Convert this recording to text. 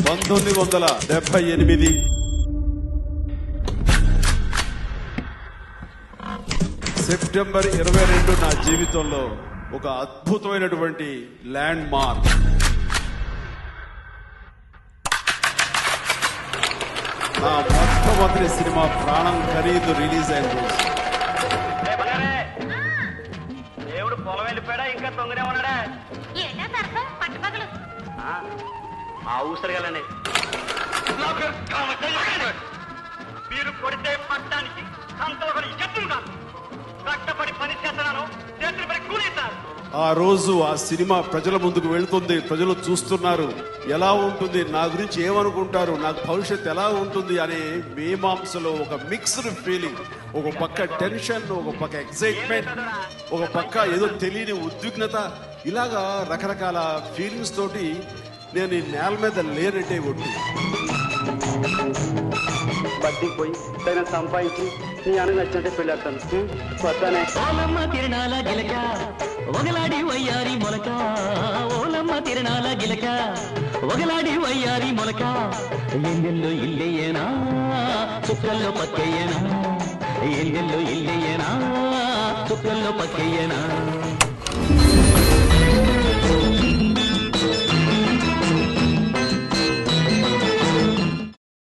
1978 September 22 నా జీవితంలో ఒక అద్భుతమైనటువంటి ల్యాండ్ మార్క్. నా మొట్టమొదటి సినిమా ప్రాణం ఖరీదు రిలీజ్ అయిన రోజు. దేవుడు పొలం వెళ్ళిపోయాడా ఇంకా తొంగనే ఉన్నాడా? ఆ ఊసరగాలని మీరు కొడితే పట్టడానికి సంతలో ఎత్తులు కాదు, కష్టపడి పని చేస్తున్నాను, చేతులు పడి కూలిస్తారు. ఆ రోజు ఆ సినిమా ప్రజల ముందుకు వెళ్తుంది, ప్రజలు చూస్తున్నారు. ఎలా ఉంటుంది, నా గురించి ఏమనుకుంటారు, నాకు భవిష్యత్తు ఎలా ఉంటుంది అనే మీమాంసలో ఒక మిక్స్డ్ ఫీలింగ్. ఒక పక్క టెన్షన్, ఒక పక్క ఎక్సైట్మెంట్, ఒక పక్క ఏదో తెలియని ఉద్విగ్నత, ఇలాగా రకరకాల ఫీలింగ్స్ తోటి నేను ఈ నేల మీద లేనట్టే ఒడ్డు. బడ్డీకి పోయి తగిన సంపాదించి నీ అన్న నచ్చినట్టే పెళ్ళాడతాను. వస్తానే. ఓలమ్మ తిరణాల గిలక ఒగలాడి వయ్యారి మొలక, ఓలమ్మ తిరణాల గిలక ఒగలాడి వయ్యారి మొలక, ఎల్లెల్లో ఇల్లయ్యేనా చుక్కల్లో పక్కయ్యేనా, ఎల్లెల్లో ఇల్లయ్యేనా చుక్కల్లో పక్కయ్యేనా.